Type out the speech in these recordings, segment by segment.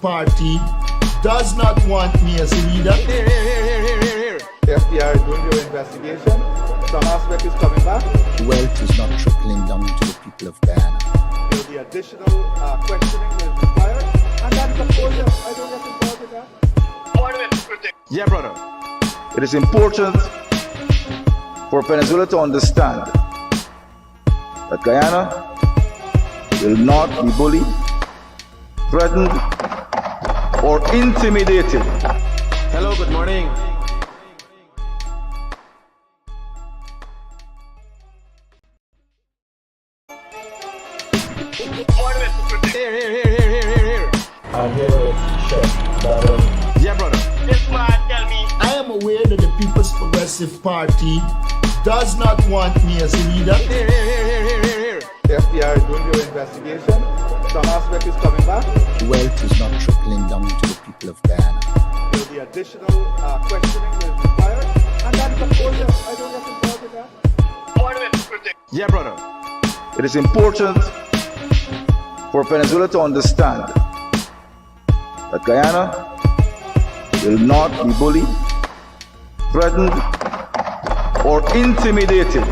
Party does not want me as a leader. Here. The FBI is doing their investigation. Some aspect is coming back. Wealth is not trickling down to the people of Guyana. There will be additional questioning that is required. And that is, of course, I don't get involved with that. Critic. Yeah, brother. It is important for Venezuela to understand that Guyana will not be bullied, threatened, or intimidated. Hello, good morning. Here. I'm here, Chef. Yeah, brother. This man tell me. I am aware that the People's Progressive Party does not want me as a leader. Here. The FBI is doing their investigation. Some aspect is coming back. Wealth is not trickling down to the people of Guyana. There will be additional questioning that is required. And that is, of course, I don't get involved with that. Yeah, brother. It is important for Venezuela to understand that Guyana will not be bullied, threatened, or intimidated.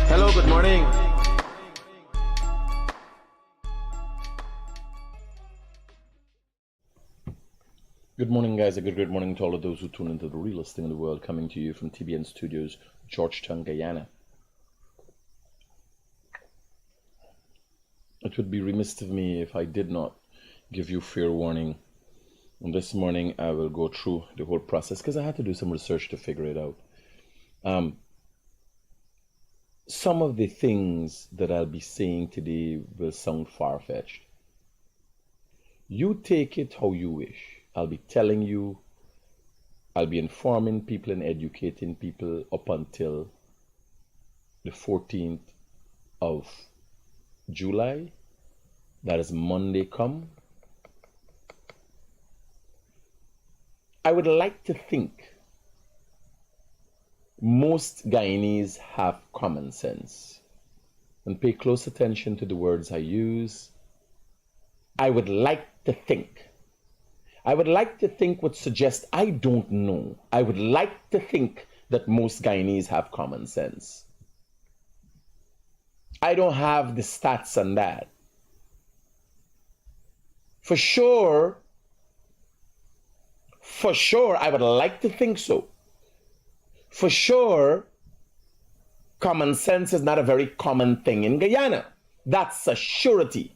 Hello, good morning. Good morning, guys. A good morning to all of those who tune into the realest thing in the world, coming to you from TBN Studios, Georgetown, Guyana. It would be remiss of me if I did not give you fair warning. And this morning I will go through the whole process because I had to do some research to figure it out. Some of the things that I'll be saying today will sound far-fetched. You take it how you wish. I'll be telling you, I'll be informing people and educating people up until the 14th of July. That is Monday come. I would like to think most Guyanese have common sense and pay close attention to the words I use. I would like to think. I would like to think would suggest I don't know. I would like to think that most Guyanese have common sense. I don't have the stats on that. For sure, I would like to think so. For sure, common sense is not a very common thing in Guyana. That's a surety.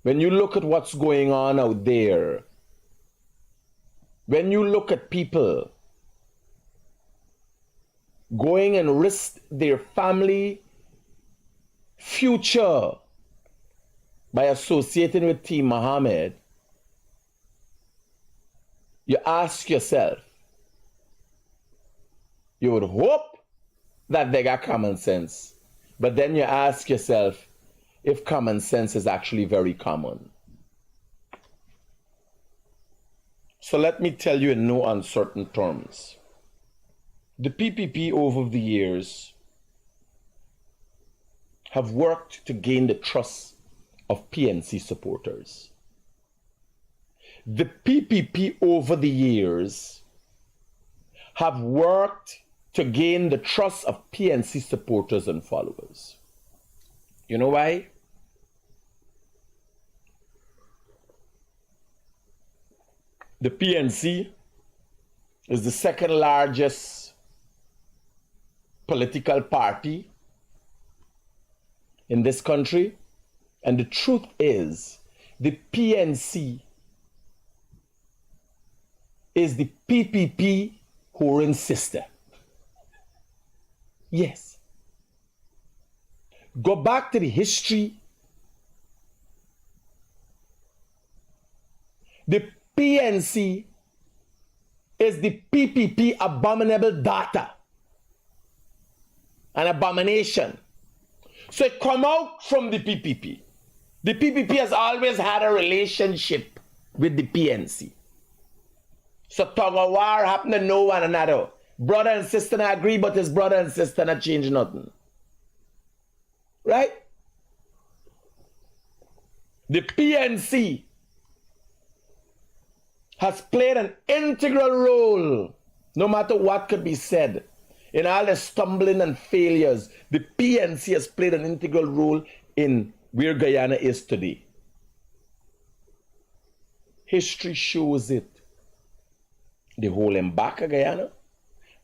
When you look at what's going on out there, when you look at people going and risk their family future by associating with Team Mohammed, you ask yourself, you would hope that they got common sense, but then you ask yourself if common sense is actually very common. So let me tell you in no uncertain terms. The PPP over the years have worked to gain the trust of PNC supporters. The PPP over the years have worked to gain the trust of PNC supporters and followers. You know why? The PNC is the second largest political party in this country. And the truth is, the PNC is the PPP whoring sister. Yes. Go back to the history. The PNC is the PPP abominable daughter, an abomination. So it come out from the PPP. The PPP has always had a relationship with the PNC. So tug of war happen to know one another. Brother and sister not agree, but his brother and sister not change nothing. Right? The PNC has played an integral role, no matter what could be said. In all the stumbling and failures, the PNC has played an integral role in where Guyana is today. History shows it. The whole Mbaka Guyana,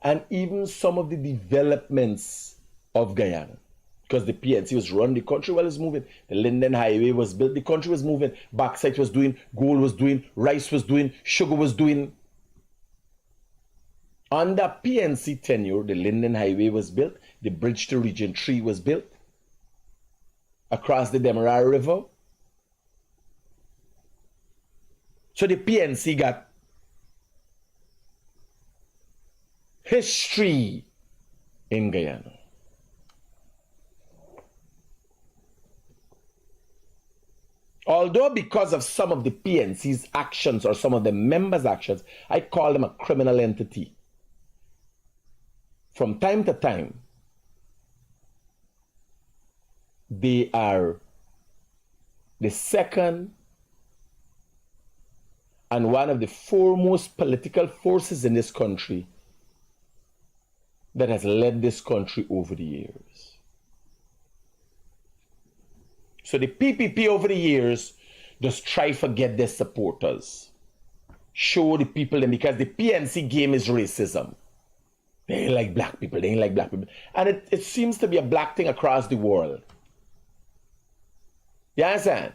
and even some of the developments of Guyana. Because the PNC was run, the country was moving. The Linden Highway was built, the country was moving. Bauxite was doing, gold was doing, rice was doing, sugar was doing. Under PNC tenure, the Linden Highway was built, the bridge to Region 3 was built across the Demerara River. So the PNC got history in Guyana. Although because of some of the PNC's actions or some of the members' actions, I call them a criminal entity. From time to time, they are the second and one of the foremost political forces in this country that has led this country over the years. So the PPP over the years just try to get their supporters. Show the people them, because the PNC game is racism. They ain't like black people, they ain't like black people. And it seems to be a black thing across the world. You understand?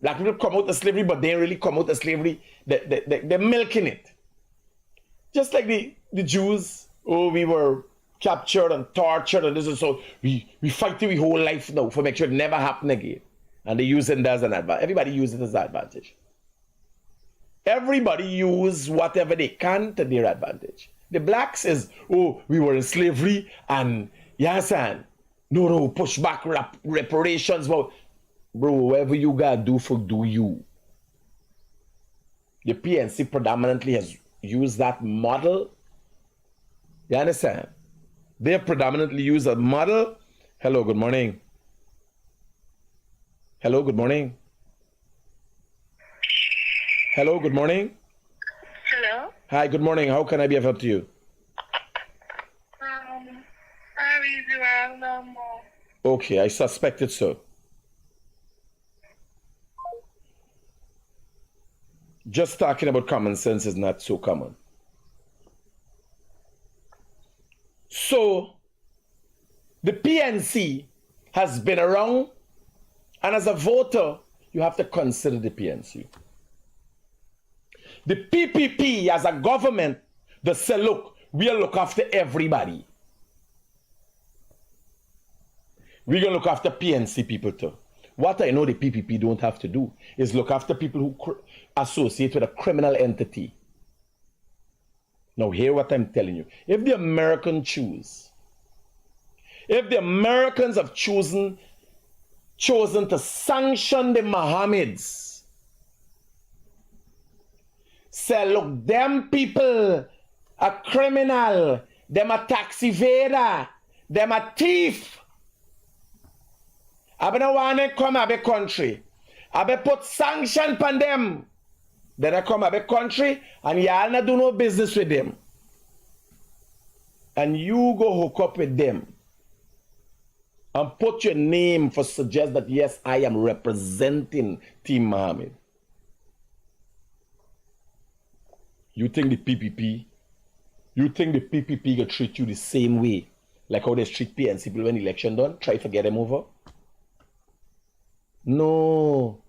Black people come out of slavery, but they ain't really come out of slavery. They're milking it. Just like the Jews, oh, we were captured and tortured, and this is so we fight our whole life now for make sure it never happen again. And they use it as an advantage. Everybody uses it as an advantage. Everybody use whatever they can to their advantage. The blacks is, oh, we were in slavery and yes, and no, push back reparations. Well, bro, whatever you gotta do for do you. The PNC predominantly has used that model. You understand? They predominantly use a model. Hello, good morning. Hello, good morning. Hello, good morning. Hello. Hi, good morning. How can I be of help to you? I really want no more. Okay, I suspected so. Just talking about common sense is not so common. So, the PNC has been around, and as a voter, you have to consider the PNC. The PPP as a government, they say, look, we'll look after everybody. We're going to look after PNC people too. What I know the PPP don't have to do is look after people who associate with a criminal entity. Now hear what I'm telling you. If the Americans have chosen to sanction the Mohammeds, say, look, them people are criminal, them a tax evader, them a thief. I don't want to come to a country. I put sanction on them. Then I come to a country and y'all not do no business with them. And you go hook up with them and put your name for suggest that yes, I am representing Team Mohammed. You think the PPP gonna treat you the same way like how they treat PNC people when election done? Try to get them over? No.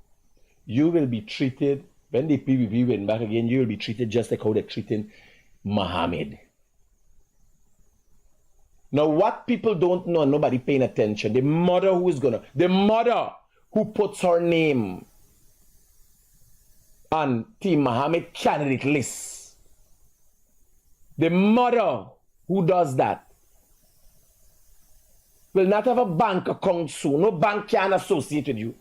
You will be treated, when the PPP went back again, you will be treated just like how they're treating Mohammed. Now what people don't know, nobody paying attention, the mother who puts her name on Team Mohammed candidate list, the mother who does that will not have a bank account soon. No bank can associate with you.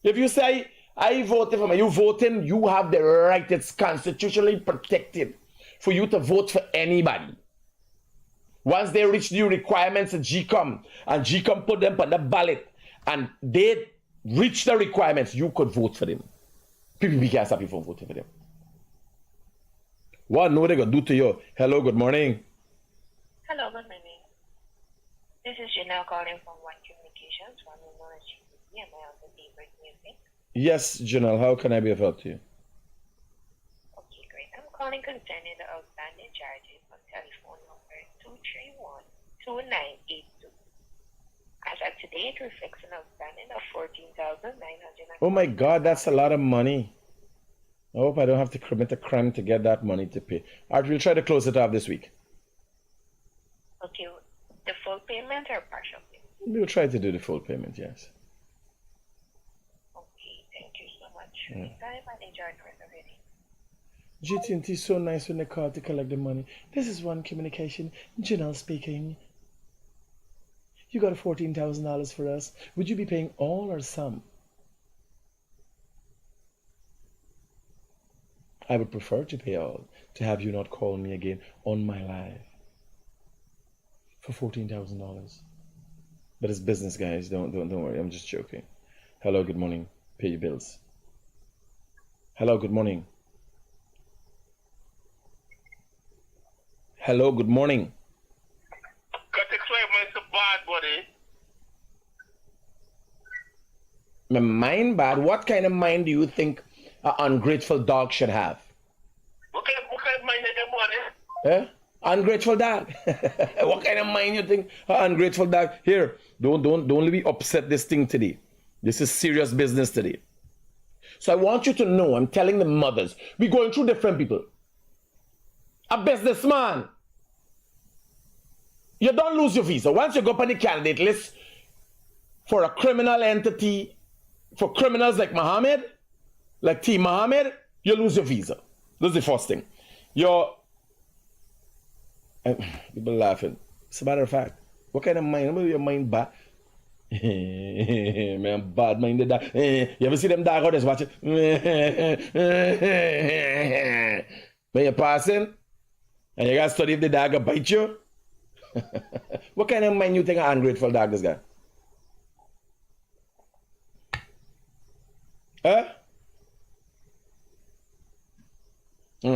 If you say, I voted for me, you voting, you have the right, it's constitutionally protected for you to vote for anybody. Once they reach new requirements at GCOM, and GCOM put them on the ballot, and they reach the requirements, you could vote for them. PPP can't stop you from voting for them. What no they gonna do to you? Hello, good morning. Hello, good morning. This is Janelle calling from One Communications from the North GBC. Am I on the favorite music? Yes, Janelle, how can I be of help to you? Okay, great. I'm calling concerning the outstanding charges on telephone number 231-2982. As of today, it reflects an outstanding of 14,900. Oh my God, that's a lot of money. I hope I don't have to commit a crime to get that money to pay. All right, we'll try to close it off this week. Okay, the full payment or partial payment? We'll try to do the full payment, yes. Okay, thank you so much. Anytime and enjoy the rest of your day. GT&T is so nice when they call to collect the money. This is One Communication. Janelle speaking. You got $14,000 for us. Would you be paying all or some? I would prefer to pay all, to have you not call me again on my live for $14,000. But it's business, guys. Don't worry. I'm just joking. Hello, good morning. Pay your bills. Hello, good morning. Hello, good morning. Cut the claim, it's a bad buddy. My mind bad? What kind of mind do you think an ungrateful dog should have? What kind of mind they get money? Eh? Ungrateful dog. What kind of mind you think an ungrateful dog? Here, don't be upset this thing today. This is serious business today. So I want you to know, I'm telling the mothers, we're going through different people. A businessman. You don't lose your visa. Once you go up on the candidate list for a criminal entity, for criminals like Mohammed, like T. Mohammed, you lose your visa. That's the first thing. People laughing. As a matter of fact, what kind of mind? Your mind bad? Man, bad minded dog. You ever see them dog out there watching? When you're passing, and you gotta study if the dog will bite you. What kind of mind you think an ungrateful dog this guy? Huh? You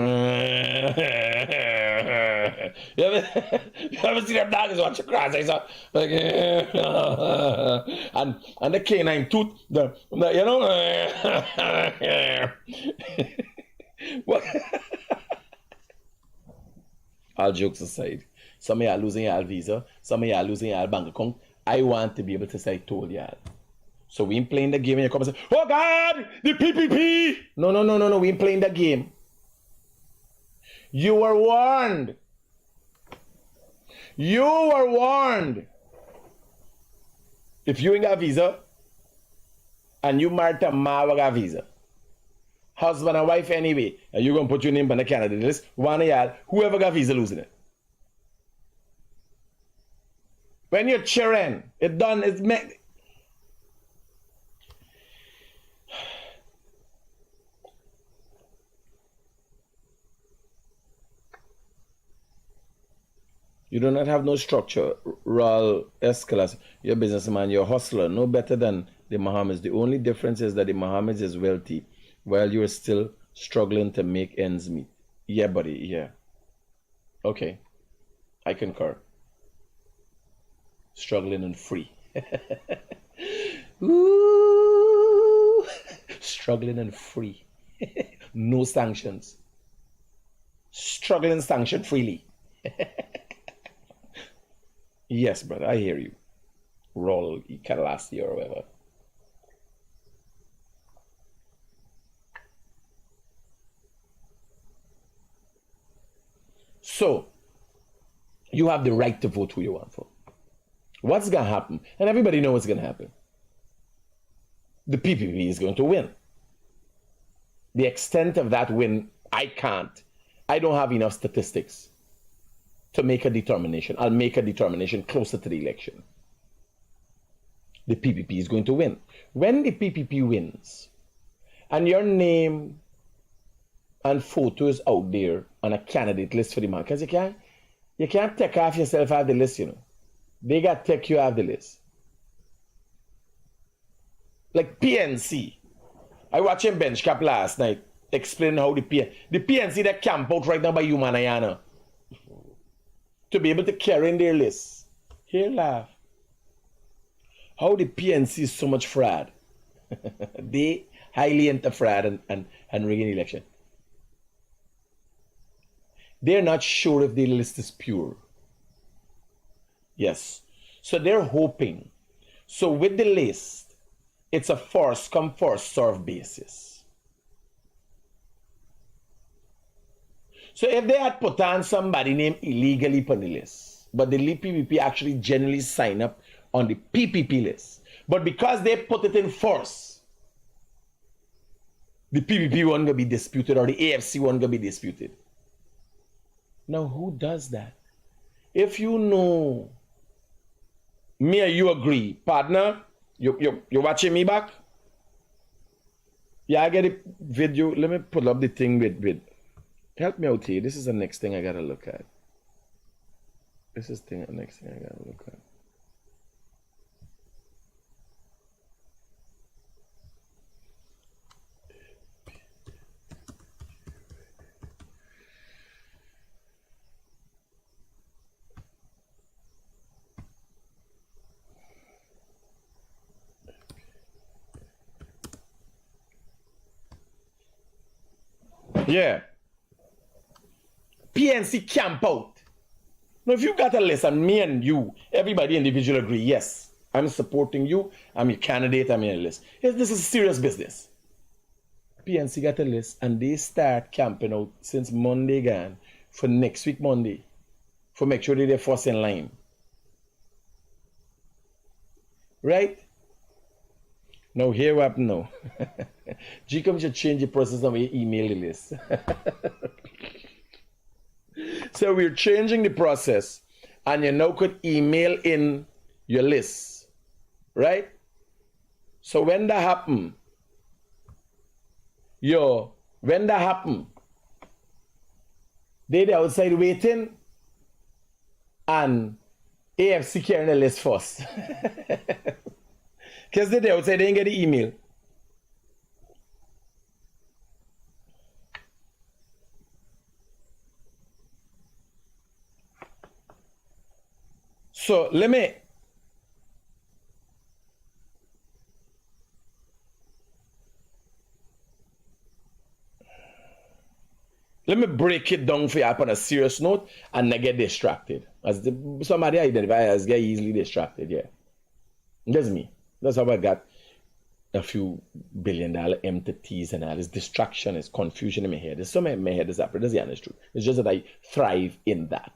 ever see them dogs watch you cross eyes up? Like, and the canine tooth, you know? What? All jokes aside, some of y'all losing y'all visa, some of y'all losing y'all bank account. I want to be able to say I told y'all. So we ain't playing the game and you come and say, oh God, the PPP. No, we ain't playing the game. You were warned. You were warned. If you ain't got a visa and you married a man with a visa, husband and wife anyway, and you're going to put your name on the candidate list, one of y'all, whoever got visa losing it. When you're cheering, it's done, it's meant. You do not have no structure, Raul Escalas. You're a businessman, you're a hustler, no better than the Mohammeds. The only difference is that the Mohammeds is wealthy, while you're still struggling to make ends meet. Yeah, buddy, yeah. Okay, I concur. Struggling and free. Ooh, struggling and free. No sanctions. Struggling sanction freely. Yes, brother, I hear you. Roll Canalasi or whatever. So, you have the right to vote who you want for. What's going to happen? And everybody knows what's going to happen. The PPP is going to win. The extent of that win, I can't. I don't have enough statistics to make a determination. I'll make a determination closer to the election. The PPP is going to win. When the PPP wins, and your name and photos out there on a candidate list for the man, because you can't take off yourself off the list, you know. They got to take you off the list. Like PNC. I watched him bench cap last night explaining how the PNC that camp out right now by Humanayana to be able to carry in their list. Here laugh. How the PNC is so much fraud. They highly into fraud and rigging election. They're not sure if the list is pure. Yes. So they're hoping. So with the list, it's a first come first serve basis. So if they had put on somebody named illegally on the list, but the PPP actually generally sign up on the PPP list, but because they put it in first, the PPP one gonna be disputed or the AFC one gonna be disputed. Now who does that? If you know, me and you agree, partner, you're watching me back? Yeah, I get a video. Let me pull up the thing with help me out here. This is the next thing I gotta look at. This is the next thing I gotta look at. Yeah. PNC camp out. Now, if you got a list and me and you, everybody individually agree, yes, I'm supporting you, I'm your candidate, I'm your list. Yes, this is serious business. PNC got a list and they start camping out since Monday again for next week Monday for make sure they're first in line. Right? Now here what now? GCOM should change the process of your email the list. So we're changing the process and you now could email in your list. Right? So when that happen, they outside waiting and AFC carrying the list first. Because they outside, they didn't get the email. So let me break it down for you up on a serious note and not get distracted. As somebody identify as get easily distracted, yeah. That's me. That's how I got a few $1 billion entities and all this distraction, is confusion in my head. There's so many in my head is happening. That's the honest truth. It's just that I thrive in that.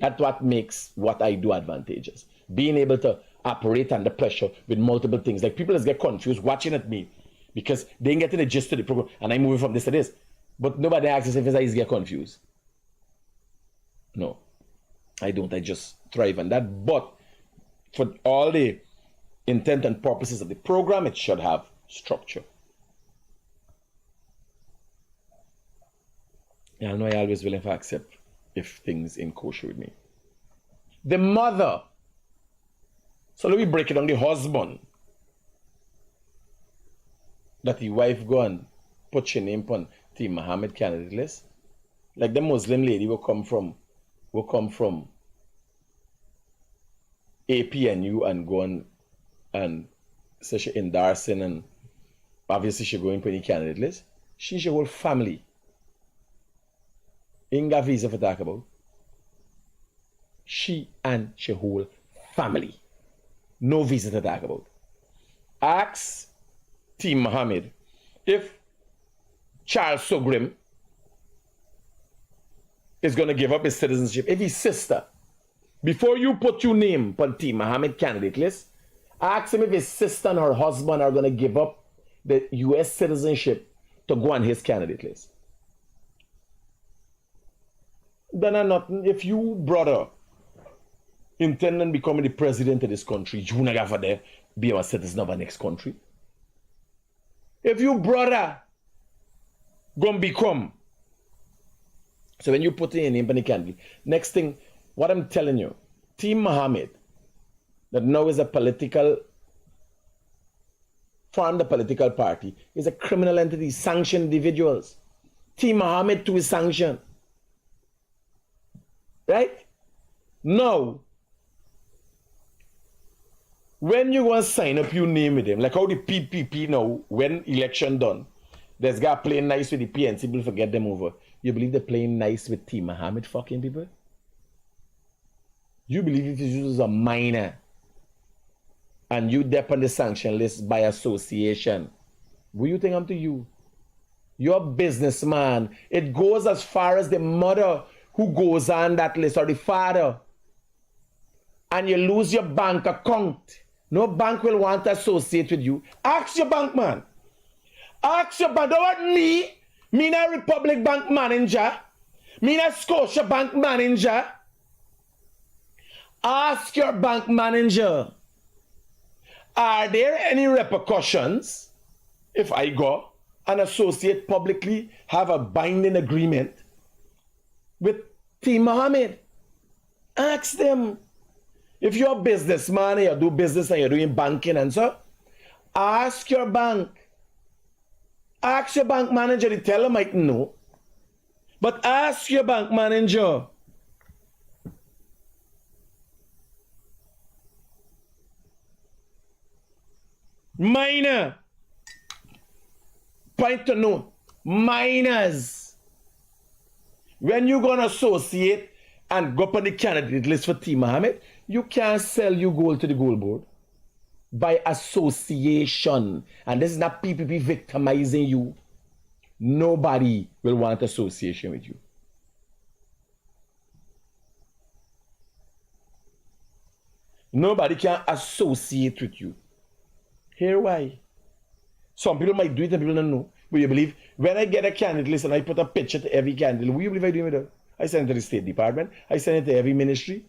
That's what makes what I do advantageous. Being able to operate under pressure with multiple things. Like people just get confused watching at me because they ain't getting the gist of the program and I'm moving from this to this. But nobody asks us if his eyes get confused. No, I don't. I just thrive on that. But for all the intent and purposes of the program, it should have structure. Yeah, I know I always willing to accept if things ain't kosher with me. The mother. So let me break it down. The husband. That the wife go and put your name on the Muhammad candidate list. Like the Muslim lady will come from APNU and go and say she endorsing and obviously she going for the candidate list. She's your whole family. Ain't got visa for talk about. She and she whole family. No visa to talk about. Ask Team Muhammad if Charles Sogrim is going to give up his citizenship. If his sister, before you put your name on Team Muhammad candidate list, ask him if his sister and her husband are going to give up the US citizenship to go on his candidate list. Then or nothing, if you brother intend on becoming the president of this country, you not have to be a citizen of the next country. If you brother gonna become, so when you put in your name on the candidate, next thing, what I'm telling you, Team Muhammad, that now is a political form the political party is a criminal entity, sanctioned individuals. Team Mohammed too is sanctioned. Right? Now, when you want to sign up, you name with them. Like how the PPP now, when election done, there's guy playing nice with the PNC, people forget them over. You believe they're playing nice with Team Mohammed fucking people? You believe if you use a minor and you dep on the sanction list by association, what do you think I'm to you? You're a businessman. It goes as far as the mother who goes on that list or the father. And you lose your bank account. No bank will want to associate with you. Ask your bank man. Ask your bank. Don't want me not Republic Bank manager. Me not Scotia Bank manager. Ask your bank manager. Are there any repercussions if I go and associate publicly, have a binding agreement with Team Mohammed? Ask them. If you're a businessman and you do business and you're doing banking and so, ask your bank. Ask your bank manager. The teller might know. But ask your bank manager. Minor. Point to note. Minors. When you're going to associate and go up on the candidate list for Team Mohammed, you can't sell your gold to the gold board. By association. And this is not PPP victimizing you. Nobody will want association with you. Nobody can associate with you. Here why? Some people might do it and people don't know. But you believe, when I get a candidate list and I put a picture to every candidate, what do you believe I do with it? I send it to the State Department. I send it to every ministry.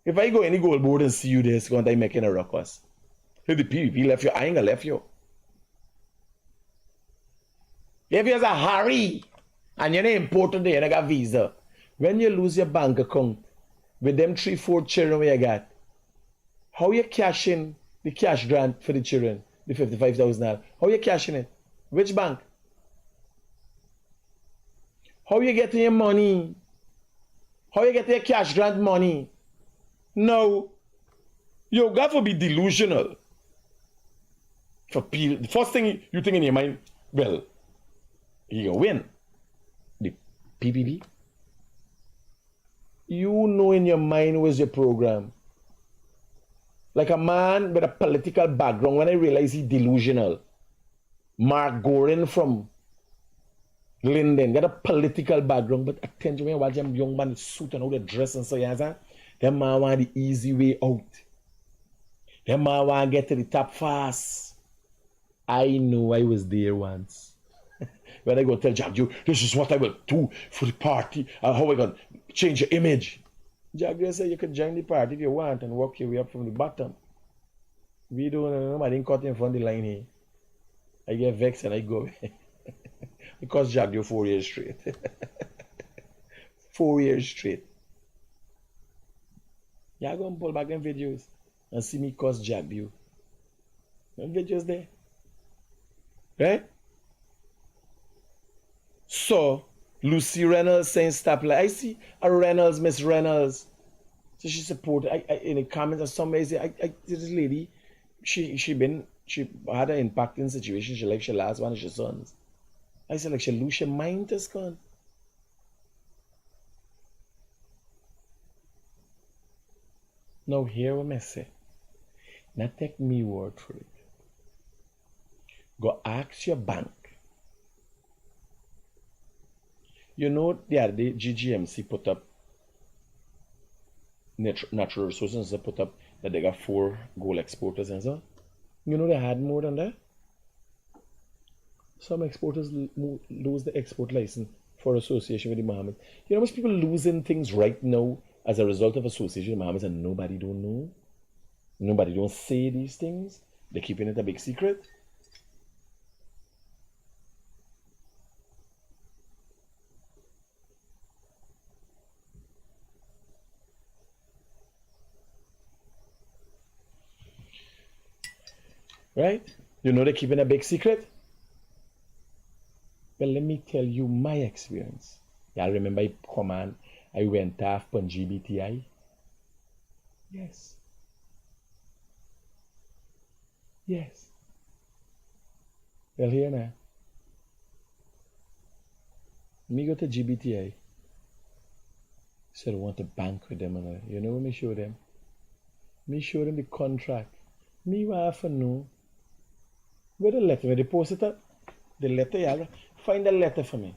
If I go any gold board and see you there, it's going to be making a ruckus. If the PPP left you, I ain't gonna left you. If there's a hurry and you're not important there, you got visa. When you lose your bank account with them 3-4 children where you got, how you cashing the cash grant for the children, the $55,000? How you cashing it? Which bank? How you getting your money? How you getting your cash grant money? No. You got to be delusional. For people, the first thing you think in your mind, well, you gonna win. The PPP. You know in your mind was your program. Like a man with a political background, when I realize he's delusional. Mark Gorin from Linden got a political background, but attention when you watch them young man in suit and how they dress and so yeah, them man want the easy way out. Them man want to get to the top fast. I know I was there once. When I go tell Jack, this is what I will do for the party, how I gonna change your image. Jack said you could join the party if you want and work your way up from the bottom. We don't know, I didn't cut in front of the line here. I get vexed and I go. Because Jack do 4 years straight. 4 years straight. Yeah, go and pull back them videos and see me cause Jack you. Them videos there. Right? So, Lucy Reynolds saying stop like I see a Reynolds, Miss Reynolds. So she supported in the comments or somebody say this lady, she had an impacting situation, she like she lost one of her sons. I said like she lose her mind to gone. Now hear what I say. Not take me word for it. Go ask your bank. You know the other day GGMC put up natural resources, they put up that they got 4 gold exporters and so. You know they had more than that. Some exporters lose the export license for association with the Mohammed. You know how much people losing things right now as a result of association with Mohammed and nobody don't know? Nobody don't say these things? They're keeping it a big secret? Right? You know they're keeping a big secret? Well, let me tell you my experience. I remember I went off on GBTI. Yes. Yes. Well, here now. Me go to GBTI. Said I want to bank with them. And you know what me show them? Me show them the contract. Me want to know where the letter, where they post it up. The letter, yeah. Find the letter for me.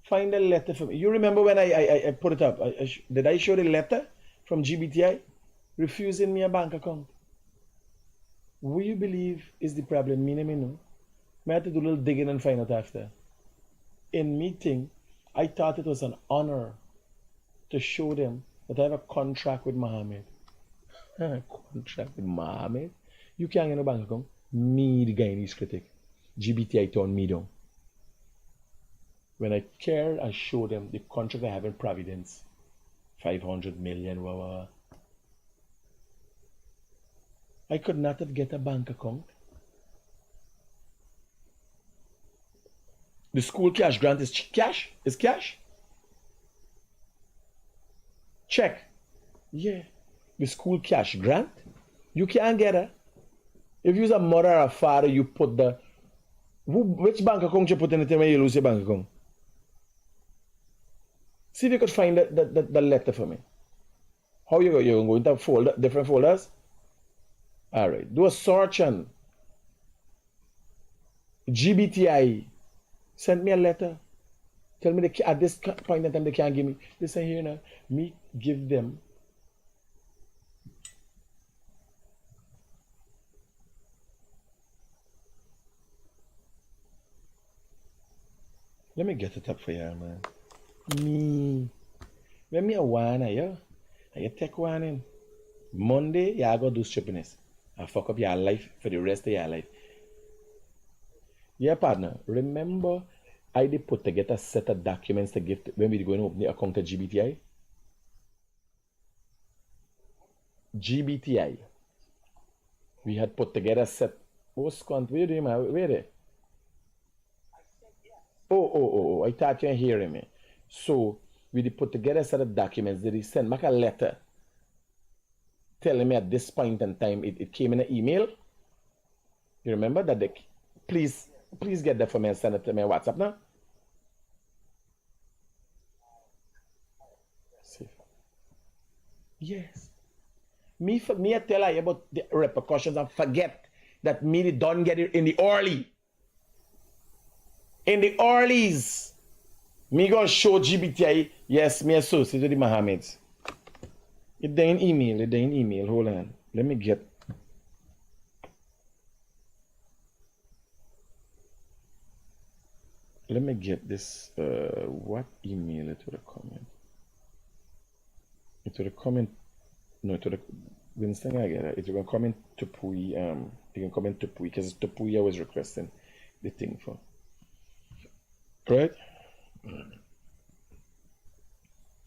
Find the letter for me. You remember when I put it up? Did I show the letter from GBTI refusing me a bank account? Will you believe is the problem? Me no. I had to do a little digging and find out after. In meeting, I thought it was an honor to show them that I have a contract with Mohammed. Contract with Mohammed? You can't get a bank account. Me, the Guyanese critic. GBTI turned me down. When I cared, I showed them the contract I have in Providence. 500 million, blah, blah, blah. I could not have get a bank account. The school cash grant is cash? Is cash? Check. Yeah. The school cash grant? You can't get it. If you're a mother or a father, you put the... Which bank account you put in it when you lose your bank account? See if you could find the letter for me. How you go? You're going to folder, different folders? Alright. Do a search on GBTI. Send me a letter. Tell me at this point in time they can't give me. Listen here now. Me give them. Let me get it up for you, man. Me. When me a one, yeah. I take one in. Monday, yeah, I go do stupidness. I fuck up your life for the rest of your life. Yeah, partner. Remember, I did put together a set of documents to give when we going to open the account at GBTI. GBTI. We had put together a set. What's going? Where are you doing, man? Where are they? Oh, I thought you were hearing me. So, we did put together a set of documents. Did he send back a letter telling me at this point in time it came in an email? You remember that? Please get that for me and send it to me on WhatsApp now. See. Yes. Me I tell you about the repercussions and forget that me don't get it in the early. In the earlies. Me gonna show GBTI, yes, me associate with the Mohammeds. It ain't email, hold on. Let me get this, what email it would have comment? It would have comment, no, it would have, Winston, I get it. It would have comment to Pui, you can comment to Pui, because to Pui I was requesting the thing for. Right?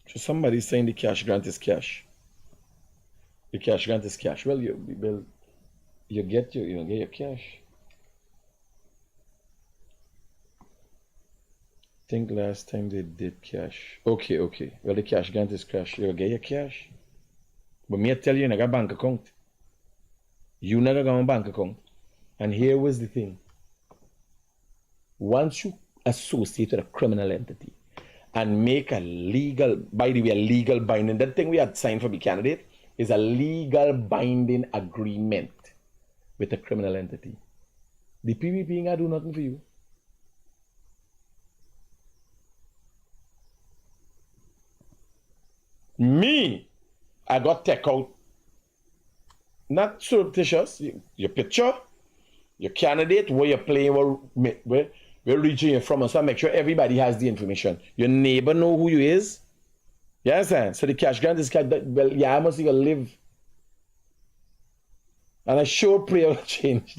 So somebody's saying the cash grant is cash. The cash grant is cash. Well, you get your cash. I think last time they did cash. Okay. Well, the cash grant is cash. You'll get your cash. But me I tell you, I got a bank account. You never got a bank account. And here was the thing. Once you associate with a criminal entity and make a legal, by the way, a legal binding, that thing we had signed for the candidate is a legal binding agreement with a criminal entity. The PVP ain't gonna do nothing for you. Me, I got take out, not surreptitious, your picture, your candidate, where you're playing, where region you're from, and so I make sure everybody has the information. Your neighbor know who you is. You understand? So the cash grant is well, yeah, I must go live. And I sure pray will change.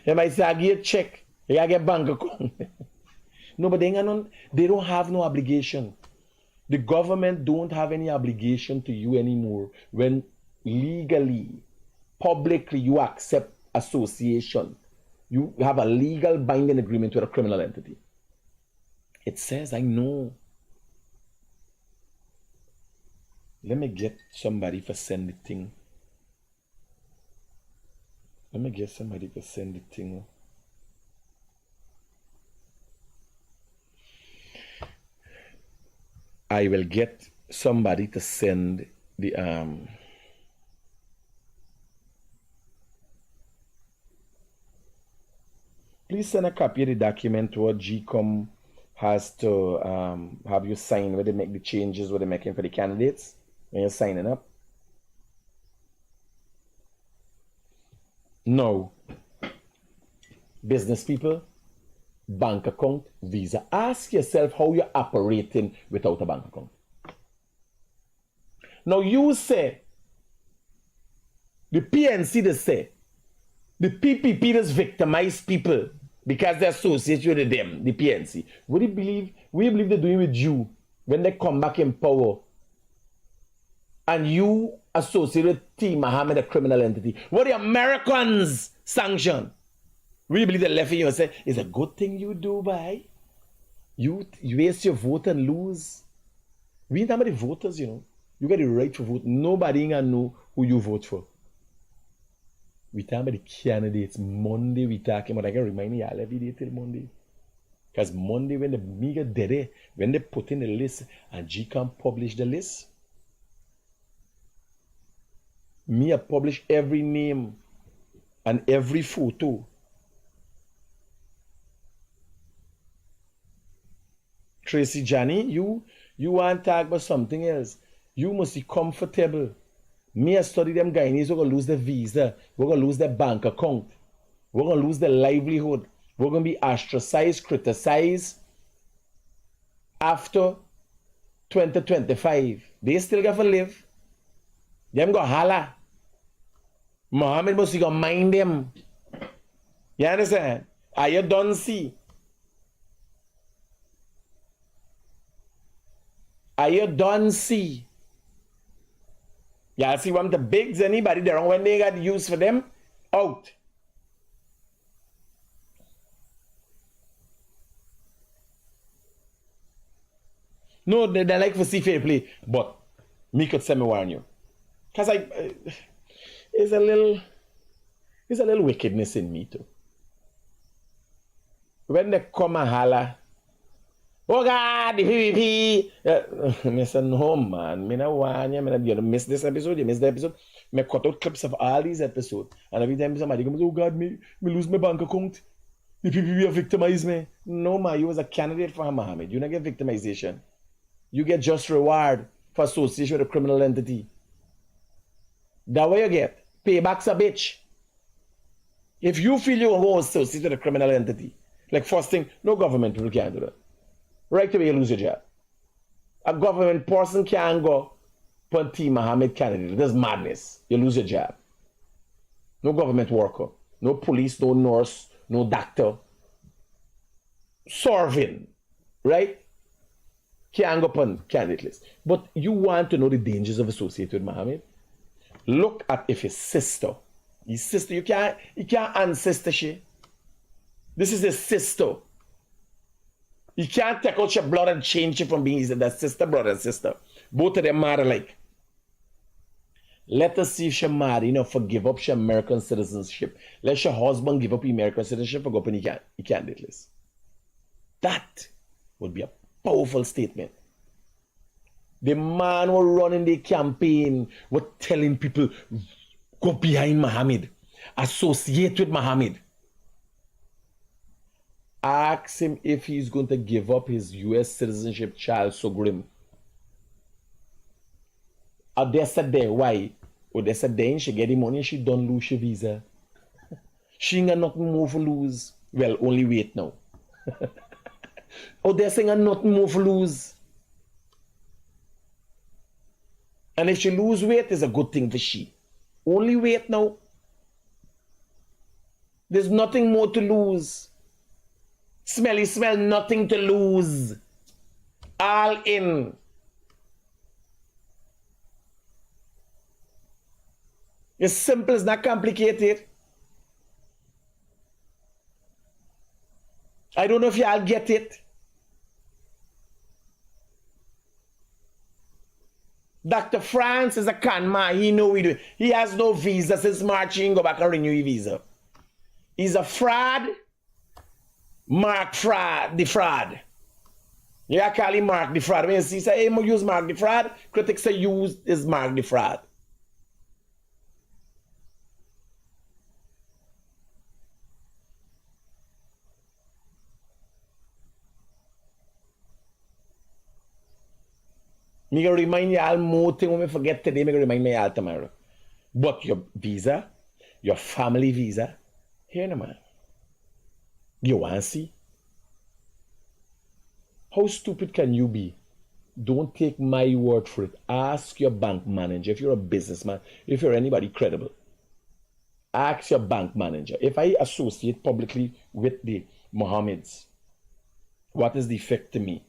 You might say, I get a check. You gotta get bank account. No, but they don't have no obligation. The government don't have any obligation to you anymore when legally, publicly you accept association. You have a legal binding agreement with a criminal entity. It says, I know. Let me get somebody for send the thing. Let me get somebody to send the thing. I will get somebody to send the please send a copy of the document what GCOM has to have you sign where they make the changes what they're making for the candidates when you're signing up. No. Business people, bank account, visa. Ask yourself how you're operating without a bank account. Now you say, the PNC they say, the PPP does victimize people because they associate with them, the PNC. What do you believe they're doing with you when they come back in power and you associate with T. Mohammed, a criminal entity? What the Americans sanction? We believe they left you and say, it's a good thing you do, boy. You waste your vote and lose. We ain't many voters, you know. You got the right to vote. Nobody ain't gonna know who you vote for. We talking about the candidates. Monday we talking about, I can remind me all every day till Monday. Because Monday when the media did it, when they put in the list and GCOM publish the list, me I publish every name and every photo. Tracy Johnny, you want to talk about something else. You must be comfortable. Me I study them Guyanese, we're going to lose their visa. We're going to lose their bank account. We're going to lose their livelihood. We're going to be ostracized, criticized after 2025. They still got to live. Them go holla. Mohammed must go mind them. You understand? Are you done see? Are you done see? Y'all see one of the bigs, anybody there when they got use for them? Out. No, they like to see fair play, but me could say me warn you. Because it's a little wickedness in me too. When they come and holler, oh God, the PPP. I said, no, man. I don't want you. You miss this episode, you miss the episode. I cut out clips of all these episodes. And every time somebody comes, oh God, me lose my bank account. The PPP victimize me. No, man, you was a candidate for Mohammed. You don't get victimization. You get just reward for association with a criminal entity. That way you get. Payback's a bitch. If you feel you're going to associate with a criminal entity, like first thing, no government people can do that. Right away you lose your job. A government person can't go put T. Mohammed candidate. That's madness. You lose your job. No government worker. No police, no nurse, no doctor. Serving. Right? Can't go on candidate list. But you want to know the dangers of associating with Mohammed? Look at if his sister. His sister, you can't ancestor she. This is his sister. You can't take out your blood and change it from being that sister, brother, and sister. Both of them are alike. Let us see if she marry, forgive up your American citizenship. Let your husband give up American citizenship for go up in the candidate list. That would be a powerful statement. The man who running the campaign was telling people, go behind Mohammed. Associate with Mohammed. Ask him if he's going to give up his U.S. citizenship, Charles Sogrim. They said there, why? Oh, they said then she get the money and she don't lose her visa. She ain't got nothing more to lose. Well, only wait now. Oh, they're saying nothing more to lose. And if she lose weight, it's a good thing for she. Only wait now. There's nothing more to lose. Smelly smell, nothing to lose. All in. It's simple, it's not complicated. I don't know if y'all get it. Dr. France is a con man. He know we do. He has no visa since March. He can go back and renew his visa. He's a fraud. Mark fraud, the fraud. Yeah, call him Mark the fraud. When you see say, hey, use Mark the fraud, critics say use is Mark the fraud. Me gonna remind you all more thing when we forget today, me gonna remind me all tomorrow. But your visa, your family visa, here no man. You wanna see? How stupid can you be? Don't take my word for it. Ask your bank manager. If you're a businessman, if you're anybody credible, ask your bank manager. If I associate publicly with the Mohammeds, what is the effect to me?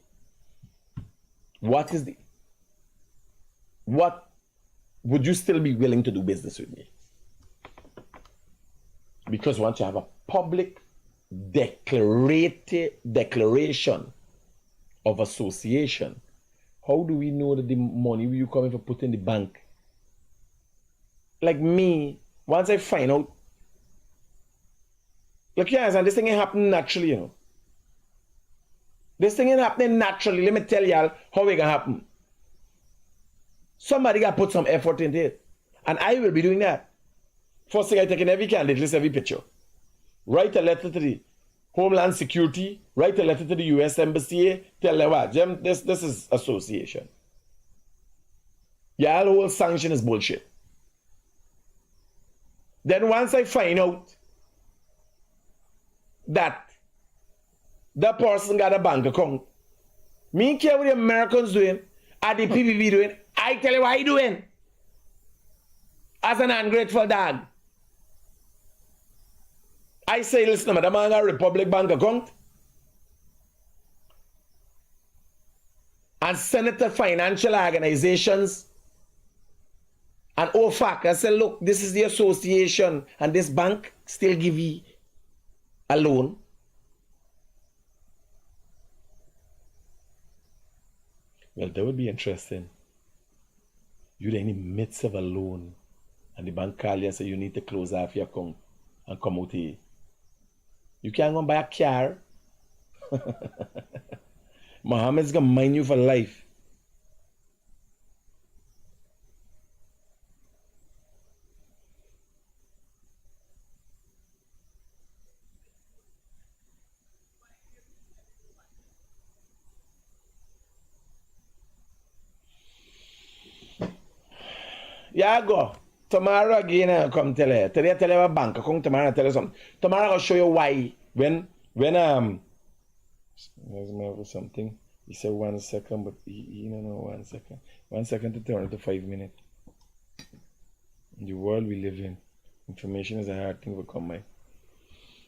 What would you still be willing to do business with me? Because once you have a public declaration of association, how do we know that the money you coming for put in the bank? Like me, once I find out, look, you understand, this thing ain't happening naturally, you know. This thing ain't happening naturally. Let me tell y'all how it can happen. Somebody got to put some effort into it. And I will be doing that. First thing I take in every candidate list, every picture. Write a letter to the Homeland Security, write a letter to the US Embassy, tell them what, this is association. Y'all whole sanction is bullshit. Then once I find out that the person got a bank account, me care what the Americans doing, or the PPP doing, I tell you what I doing. As an ungrateful dog. I say, listen, the man got a Republic Bank account. And Senator financial organizations and OFAC. I say, look, this is the association and this bank still give you a loan. Well, that would be interesting. You're in the midst of a loan and the bank call you and say you need to close off your account and come out here. You can't go and buy a car. Mohammed's gonna mine you for life. Yeah, go. Tomorrow again, I'll come tell her. Today I tell her a bank. I come tomorrow and tell her something. Tomorrow I'll show you why. When there's more something. He said 1 second, but he don't know 1 second. 1 second to turn it to 5 minutes. In the world we live in, information is a hard thing to come by.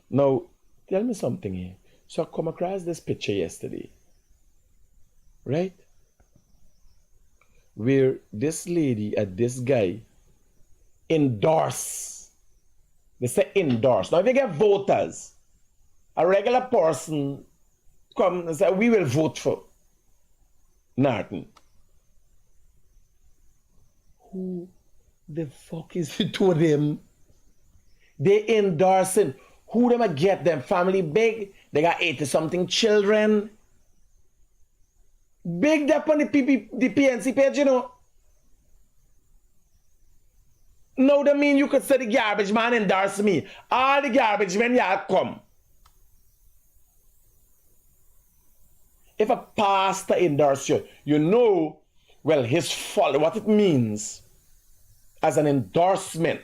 Now, tell me something here. So I come across this picture yesterday. Right? Where this lady and this guy endorse. They say endorse. Now if you get voters, a regular person come and say, we will vote for Norton. Who the fuck is the two of them? They endorsing. Who them a get them? Family big. They got 80-something children. Big up on the PNC page, you know. No, that mean you could say the garbage man endorse me. All the garbage men y'all come. If a pastor endorse you, you know, well, his follow what it means as an endorsement.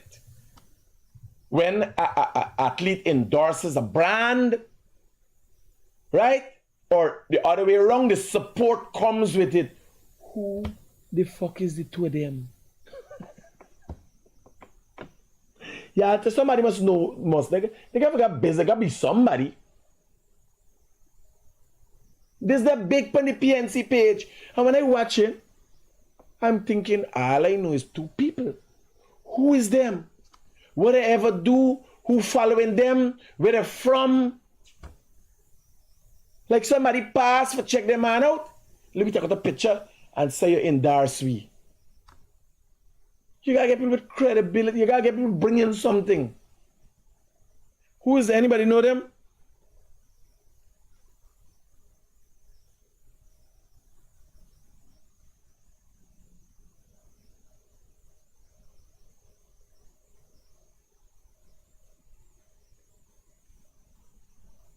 When an athlete endorses a brand, right? Or the other way around, the support comes with it. Who the fuck is the two of them? Yeah, somebody must know, they gotta get busy, they gotta be somebody. This is the big on the PNC page. And when I watch it, I'm thinking, all I know is two people. Who is them? What they ever do? Who following them? Where they're from? Like somebody pass for check their man out. Let me take out a picture and say you're in Darsby. You gotta get people with credibility. You gotta get people bringing something. Who is anybody know them?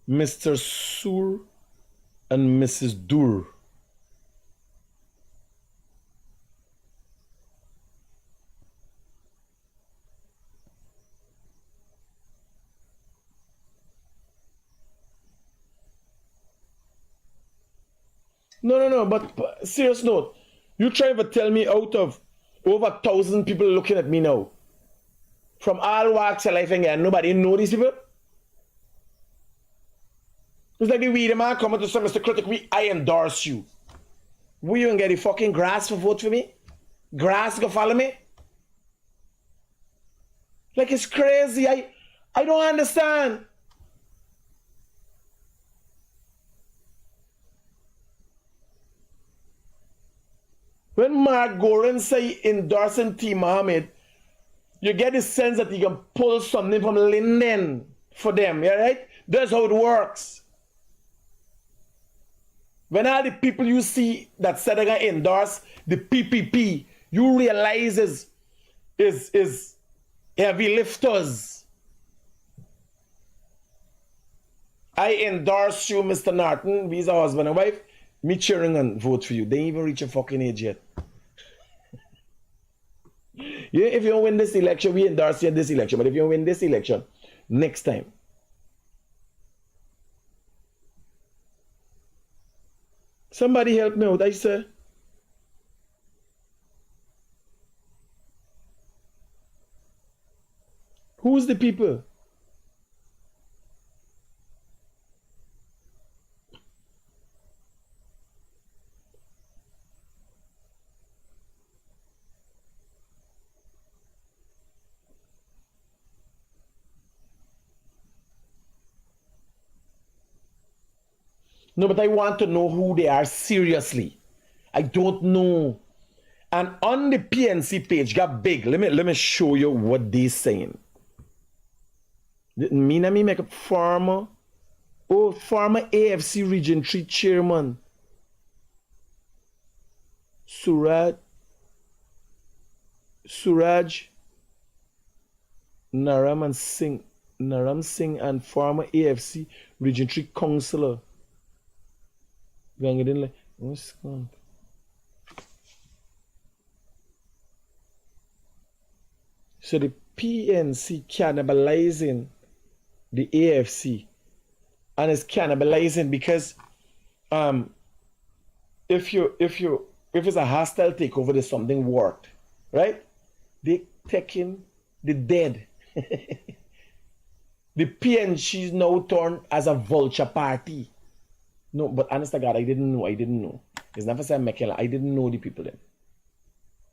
Mr. Sur and Mrs. Dur. No, but serious note. You try to tell me out of over 1,000 people looking at me now, from all walks of life and nobody know these people? It's like the weed man coming to say, Mr. Critic, I endorse you. Will you even get the fucking grass for vote for me? Grass go follow me? Like it's crazy. I don't understand. When Mark Goren say endorsing T. Mohammed, you get the sense that he can pull something from Linden for them, yeah, right? That's how it works. When all the people you see that said they're gonna endorse the PPP, you realize is heavy lifters. I endorse you, Mr. Norton. We's a husband and wife. Me cheering and vote for you. They ain't even reach a fucking age yet. Yeah, if you don't win this election, we endorse you in this election. But if you don't win this election, next time. Somebody help me out, I say. Who's the people? No, but I want to know who they are seriously. I don't know. And on the PNC page, got big. Let me show you what they're saying. Me and me make a former AFC Region 3 chairman. Suraj Naram Singh and former AFC Region 3 councillor. What's going? So the PNC cannibalizing the AFC, and it's cannibalizing because if it's a hostile takeover, there's something worked, right? They taking the dead. The PNC is now turned as a vulture party. No, but honest to God, I didn't know. It's never said McKellar. I didn't know the people then.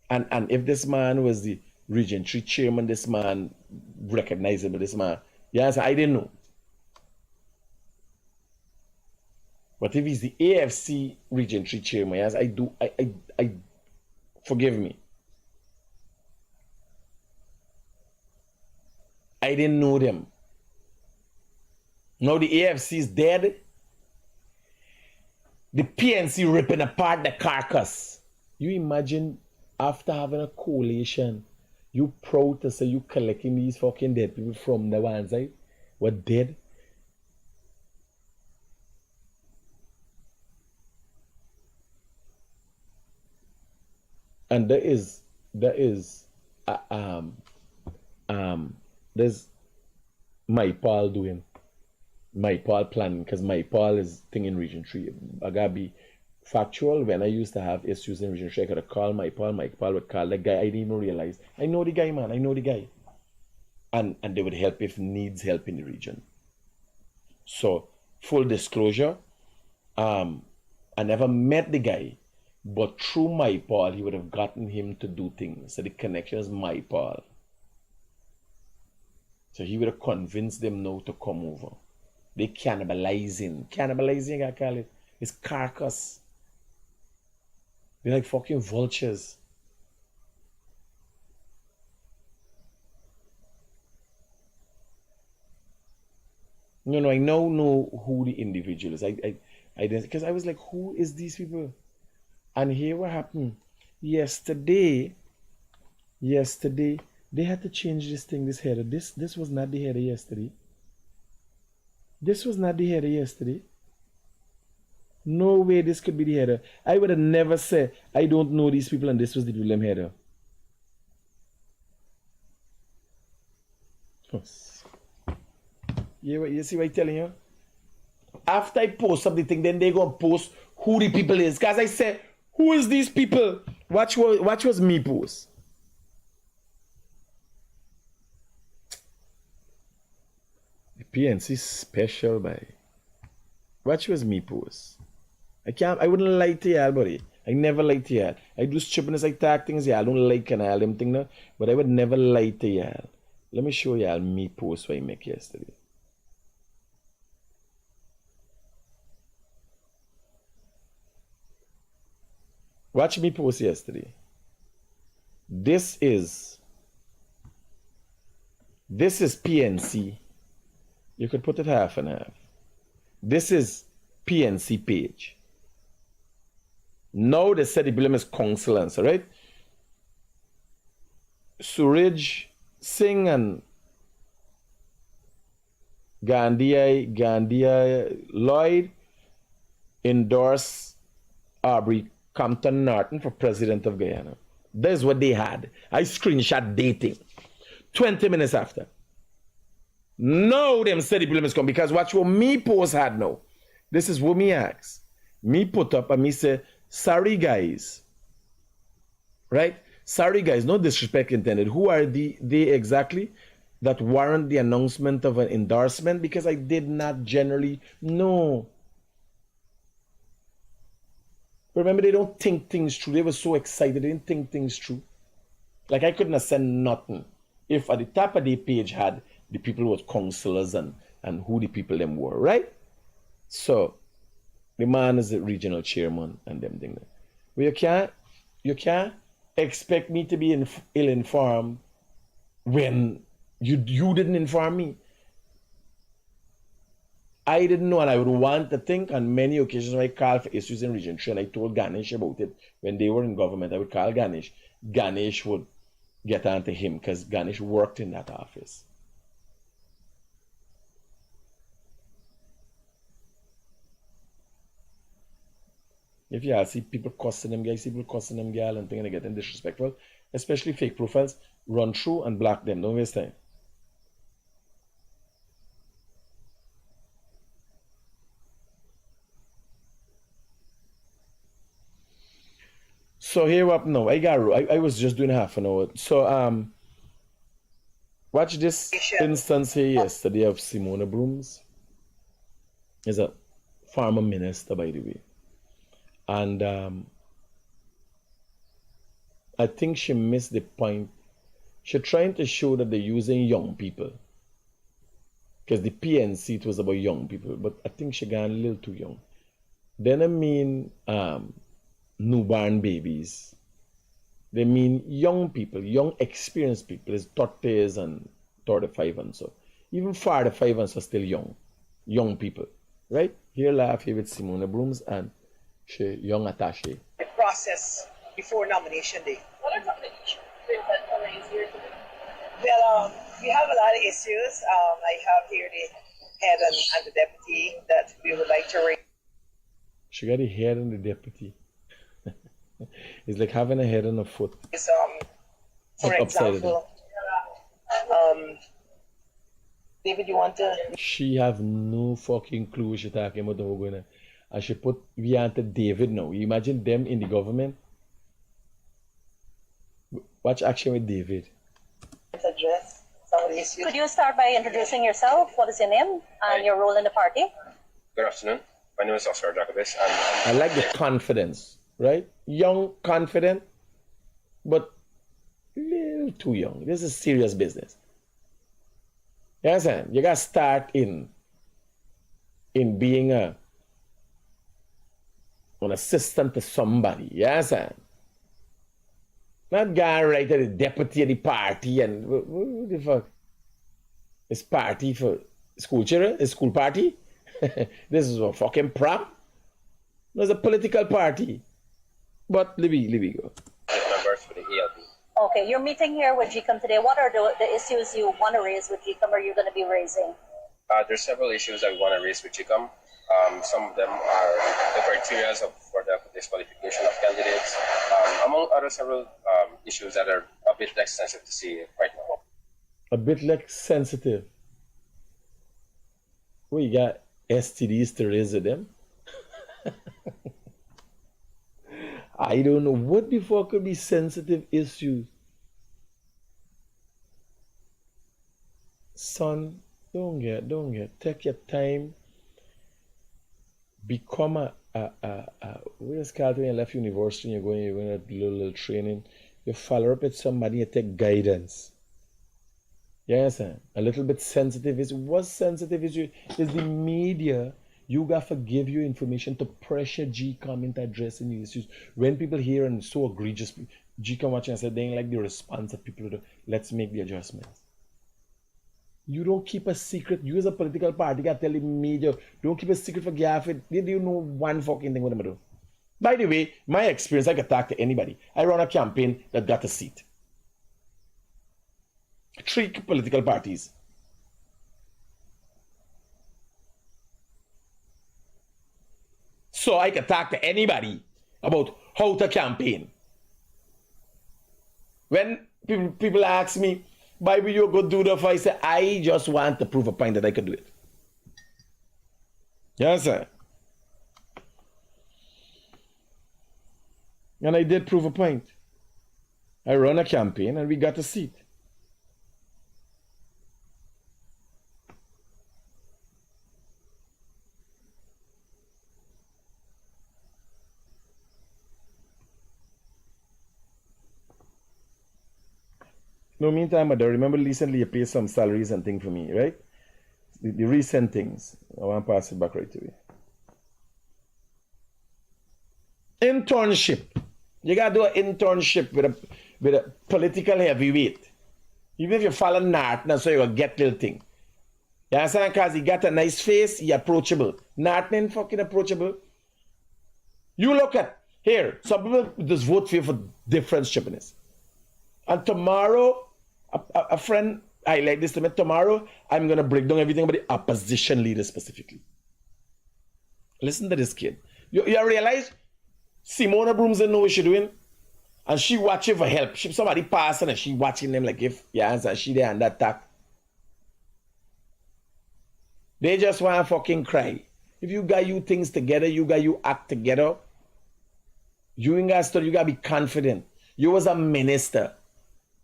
And if this man was the Region 3 chairman, this man recognizable, this man. Yes, I didn't know. But if he's the AFC Region 3 chairman, yes, I do. I forgive me. I didn't know them. Now the AFC is dead. The PNC ripping apart the carcass. You imagine after having a coalition, you proud to say you collecting these fucking dead people from the one side were dead. And there's my Paul doing. My Paul planning, because my Paul is thing in Region 3. I gotta be factual. When I used to have issues in Region 3, I could call my Paul would call that guy. I didn't even realize. I know the guy, man. I know the guy. And they would help if needs help in the region. So, full disclosure, I never met the guy, but through my Paul, he would have gotten him to do things. So the connection is my Paul. So he would have convinced them now to come over. They cannibalizing. Cannibalizing, I call it. It's carcass. They're like fucking vultures. No, I now know who the individual is. I didn't, because I was like, who is these people? And here what happened. Yesterday, they had to change this thing, this header. This was not the header yesterday. This was not the header yesterday. No way this could be the header. I would have never said, I don't know these people and this was the William header. You see what I'm telling you? After I post up the thing, then they go and post who the people is. Because I said, who is these people? Watch was me post. The PNC special, by. Watch was me post. I wouldn't lie to y'all, buddy. I never lie to y'all. I do stupidness, I tag things, y'all don't like and all them thing now. But I would never lie to y'all. Let me show y'all me post what I make yesterday. Watch me post yesterday. This is PNC. You could put it half and half. This is PNC page. Now they said the blame is councillors, right? Suraj Singh and Gandhi Lloyd endorse Aubrey Compton Norton for president of Guyana. That's what they had. I screenshot dating. 20 minutes after. Now them said the blame is come because watch what me post had now. This is what me ask. Me put up and me say, sorry guys. Right? Sorry guys, no disrespect intended. Who are they exactly that warrant the announcement of an endorsement? Because I did not generally know. Remember, they don't think things through. They were so excited, they didn't think things through. Like I couldn't have said nothing if at the top of the page had the people who was councillors and who the people them were, right? So the man is the regional chairman and them thing. But you can't expect me to be ill-informed when you didn't inform me. I didn't know, and I would want to think on many occasions when I called for issues in Region 3 and I told Ganesh about it when they were in government. I would call Ganesh. Ganesh would get on to him because Ganesh worked in that office. If you see people cussing them guys, people cussing them girl and things and getting disrespectful, especially fake profiles, run through and block them. Don't waste time. So here up now. I was just doing half an hour. So watch this instance here yesterday of Simona Brooms. Is a former minister, by the way. And I think she missed the point. She's trying to show that they're using young people. Because the PNC, it was about young people. But I think she got a little too young. Then I mean newborn babies. They mean young people, young experienced people. It's 30s and 35 and so. Even 45 and so still young people. Right? Here laugh here with Simona Brooms and she young attaché. The process before nomination day. What are some of the issues that raised here today? Well, we have a lot of issues. I have here the head and the deputy that we would like to raise. She got a head and the deputy. It's like having a head and a foot. For example, David, you want to? She have no fucking clue what she talking about. And she put we onto David now. You imagine them in the government. Watch action with David. Address some of the issues. Could you start by introducing yourself? What is your name and your role in the party? Good afternoon. My name is Oscar Jacobis. I like the confidence, right? Young, confident, but a little too young. This is serious business. You understand? You got to start in in being an assistant to somebody. Yes, sir. Not guy right at the deputy of the party and what the fuck? It's party for school children? It's school party? This is a fucking prom? No, it's a political party. But Libby go. Members for the ALP. Okay, you're meeting here with GCOM today. What are the issues you want to raise with GCOM or you're going to be raising? There's several issues I want to raise with GCOM. Some of them are the criteria for the disqualification of candidates, among other several issues that are a bit less sensitive to see right now. A bit less sensitive. We got STDs to raise with them. I don't know what the fuck could be sensitive issues. Son, don't get. Take your time. Become where's Carlton? You left university and you're going to do a little training. You follow up with somebody, you take guidance. Yes, sir. A little bit sensitive is what's sensitive is the media. You got to give you information to pressure GCOM into addressing the issues. When people hear and so egregious, GCOM watching and say they ain't like the response of people to let's make the adjustments. You don't keep a secret. You as a political party got to tell the media, don't keep a secret for Gafford. Did you know one fucking thing what I'm going to do? By the way, my experience, I could talk to anybody. I run a campaign that got a seat. 3 political parties. So I can talk to anybody about how to campaign. When people ask me, why will you go do that? I say, I just want to prove a point that I can do it. Yes, sir. And I did prove a point. I run a campaign and we got a seat. No, meantime, I remember recently you paid some salaries and things for me, right? The recent things. I want to pass it back right to you. Internship. You got to do an internship with a political heavyweight. Even if you follow Nartna, so you will get little thing. You understand? Because he got a nice face, he approachable. Nartna ain't fucking approachable. You look at, here, some people just vote for you for different stupidness. And tomorrow, a friend highlight this to me. Tomorrow, I'm going to break down everything about the opposition leader specifically. Listen to this kid. You realize Simona Brooms didn't know what she's doing? And she watching for help. Somebody passing and she watching them like if you answer, she there and that tack. They just want to fucking cry. If you got you things together, you got you act together, you ain't got to study, you got to be confident. You was a minister.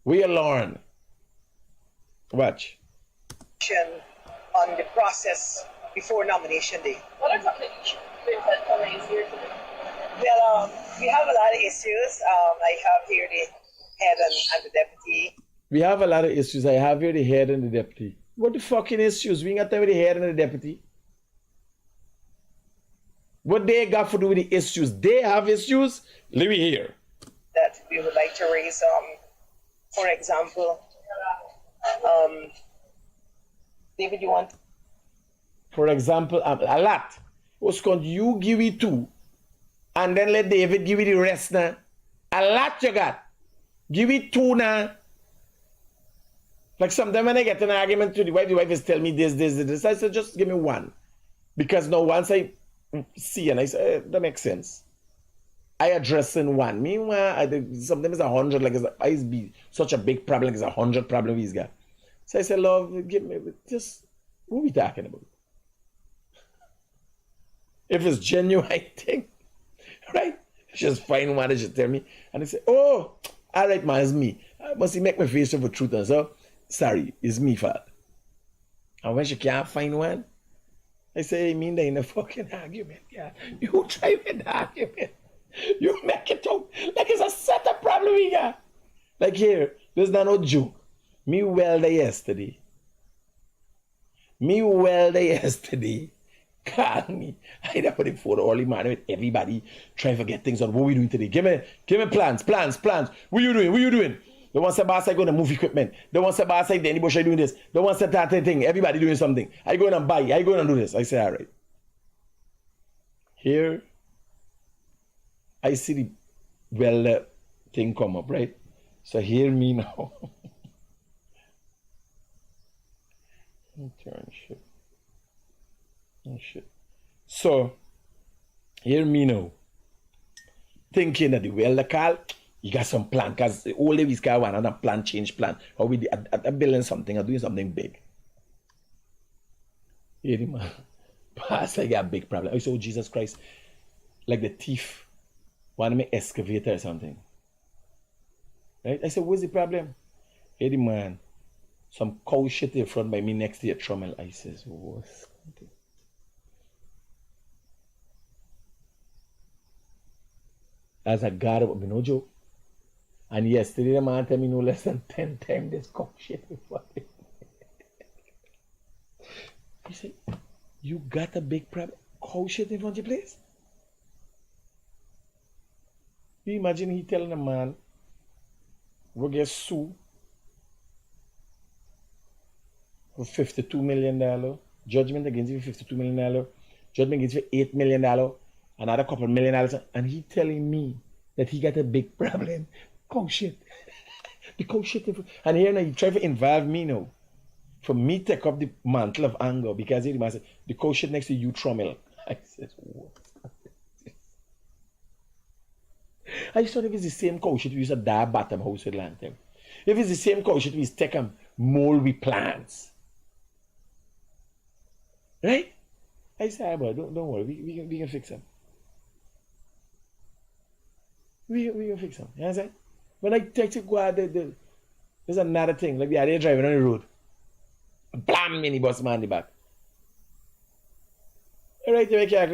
We learn. Watch. On the process before nomination day. What are some of the issues that are raised here today? Well, we have a lot of issues. I have here the head and the deputy. We have a lot of issues. I have here the head and the deputy. What the fucking issues? We ain't got time with the head and the deputy. What they got to do with the issues? They have issues. Leave it here. That we would like to raise, for example, David, you want? For example, a lot. What's called you give it 2, and then let David give it the rest now. A lot you got. Give it 2 now. Like sometimes when I get an argument to the wife is telling me this. I said, just give me 1. Because now once I see and I say, that makes sense. I address in 1. Meanwhile, sometimes it's 100, like it's be such a big problem, like it's 100 problem he's got. So I said, love, give me, just, what are we talking about? If it's genuine thing, right? Just find one and just tell me. And they say, oh, all right, man, it's me. Must he make me face for truth? And so, sorry, it's me fault. And when she can't find one, I say, I mean, they in a fucking argument, yeah. You try with the argument. You make it out like it's a set of problem we got. Like here, there's not no joke. Me welder yesterday. call me. I never put the phone early morning with everybody trying to get things on. What we doing today? Give me plans. What you doing? The one say boss I go to move equipment. The one say boss I Danny Bush I doing this. The one say that thing. Everybody doing something. I go and buy. I go and do this. I say, all right. Here I see the thing come up, right? So hear me now. Turn shit. Oh shit. So hear me now. Thinking that the welder call, you got some plan, because all of these guys want another plan, change plan. Or we are building something or doing something big. Hear the man. Pastor, I got a big problem. I said, oh Jesus Christ, like the thief want to make excavator or something. Right? I said, what's the problem? Hey, the man, some cow shit in front by me next to your trommel. I says, what's something? As a god of no joke. And yesterday the man tell me no less than 10 times this cow shit in front of me. He said, you got a big problem? Cow shit in front of your place? You imagine he telling a man, we'll get sued for $52 million. Judgment against you for $52 million. Judgment against you for $8 million. Another couple $1 million. And he telling me that he got a big problem. Cow shit. The cow shit. And here now he try to involve me now. For me to take up the mantle of anger because he said, the cow shit next to you trommel. I said, what? I just thought if it's the same cow shit, we used to die bottom house with land time. If it's the same cow shit, we used to take them mold with plants. Right? I said, but don't worry, we can fix them. We can fix them. You know what I'm saying? When I take to go out, there's another thing, like the idea driving on the road. Blam, minibus man in the back. Alright, you can't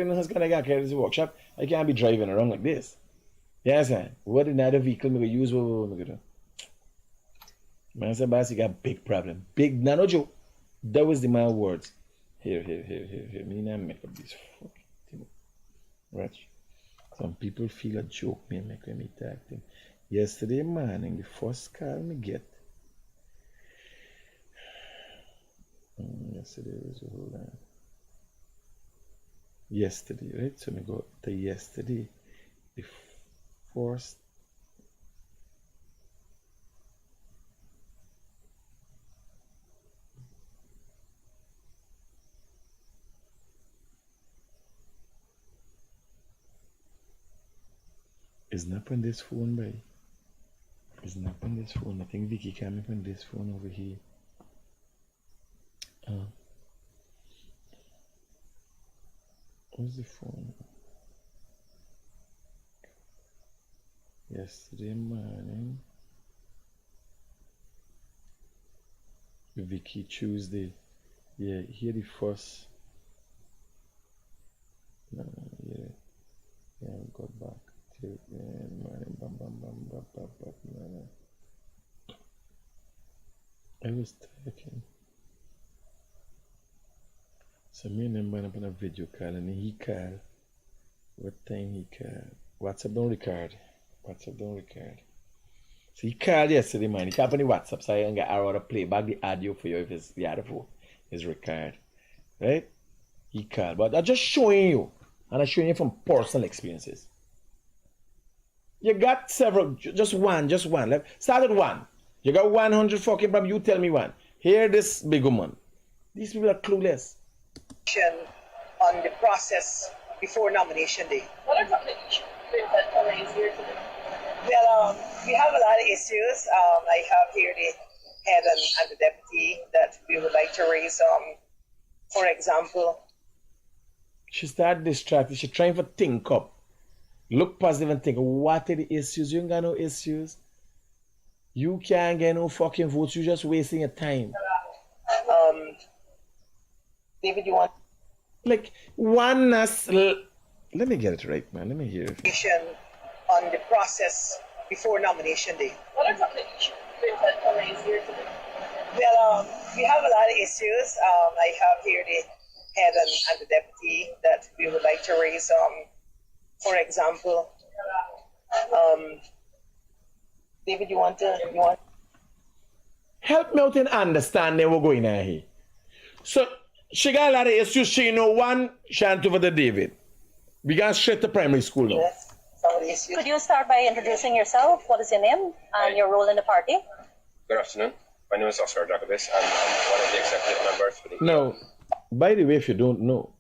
carry this workshop. I can't be driving around like this. Yes, man. What another vehicle me use? What me do? Man said, boss, you got a big problem. Big, no joke. That was the man words. Here. Me not make up this fucking thing. Right? Some people feel a joke me make me tag thing. Yesterday morning, the first call me get. Yesterday was hold on. Yesterday, right? So me go to yesterday. The first it's not on this phone, boy. It's not on this phone. I think Vicky came up on this phone over here. Where's the phone? Yesterday morning. Vicky Tuesday. Yeah, here the first. No, yeah. Yeah, go back to morning. Bam. I was talking. So me and him went up on a video call and he called. What time he called? WhatsApp don't record. So he called yesterday, man. He called on the WhatsApp so I can get to play back the audio for you if it's the other phone is recorded. Right? He called. But I'm just showing you. And I'm showing you from personal experiences. You got several, just one. Start with one. You got 100 fucking problems, you tell me one. Here this big woman. These people are clueless. On the process before nomination day. What are some of the issues that are raised here today? Well, we have a lot of issues. I have here the head and the deputy that we would like to raise. For example, she started distracted. She's trying to think up. Look positive and think, what are the issues? You ain't got no issues. You can't get no fucking votes. You're just wasting your time. David, you want? Like, oneness. Let me get it right, man. Let me hear it. On the process before nomination day. What are some of the issues that are raised here today? Well, we have a lot of issues. I have here the head and the deputy that we would like to raise. For example, David, you want? Help me out in understanding what's going on here. So, she got a lot of issues. She know one, she hand over to David. We got straight to primary school now. Yes, some of the issues. Could you start by introducing yourself? What is your name and your role in the party? Good afternoon. My name is Oscar Jacobis, and I'm one of the executive members for the Now, by the way, if you don't know,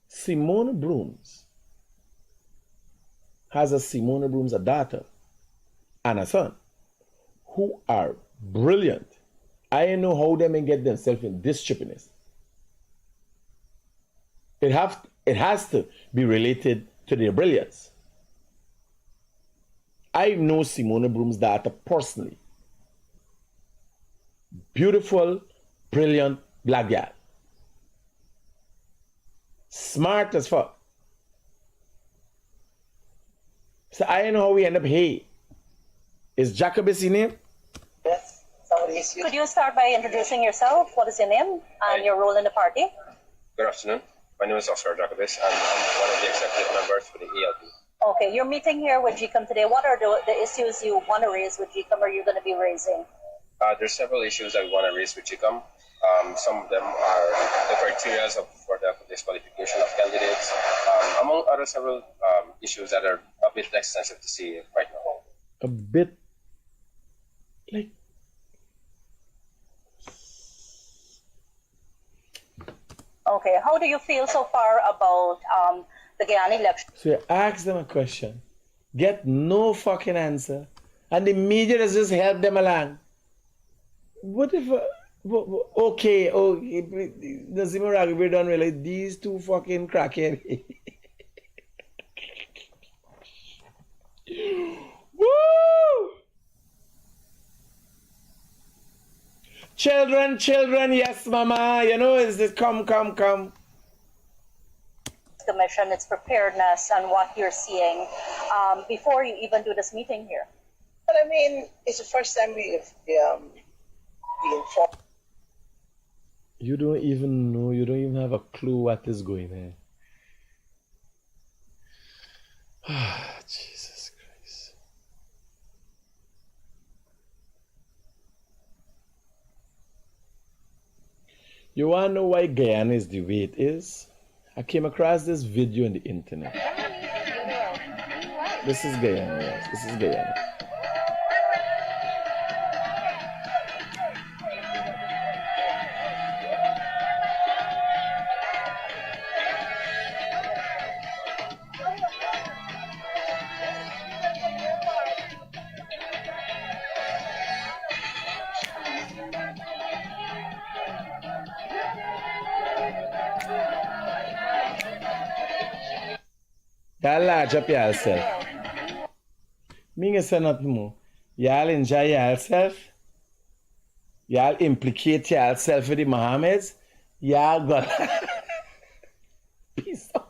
Simone Brooms has a daughter and a son who are brilliant. I know how they may get themselves in this chippiness. It has to be related to their brilliance. I know Simone Brooms' daughter personally. Beautiful, brilliant black girl. Smart as fuck. So I know how we end up here. Is Jacobis in name? Yes, some of the issues. Could you start by introducing yourself? What is your name and your role in the party? Good afternoon. My name is Oscar Jacobis, and I'm one of the executive members for the ELP. Okay, you're meeting here with GCOM today. What are the issues you want to raise with GCOM or you're going to be raising? There's several issues I want to raise with GCOM. Some of them are the criteria for the disqualification of candidates, among other several issues that are a bit extensive to see right now. A bit like Okay, how do you feel so far about the Guyanese election? so you ask them a question, get no fucking answer, and the media just help them along. What if okay, Nazim Ragbi don't realize these two fucking crackheads. Woo! Children, yes, mama. You know, is this come. Commission, its preparedness, and what you're seeing before you even do this meeting here? But I mean, it's the first time we've been informed. You don't even know, you don't even have a clue what is going on. Jesus Christ. You want to know why Guyana is the way it is? I came across this video on the internet. This is Guyana, yes. This is Guyana. Y'all large up yourself. Me say nothing more. Y'all enjoy yourself. Y'all implicate yourself with the Mohammeds. Y'all got peace out.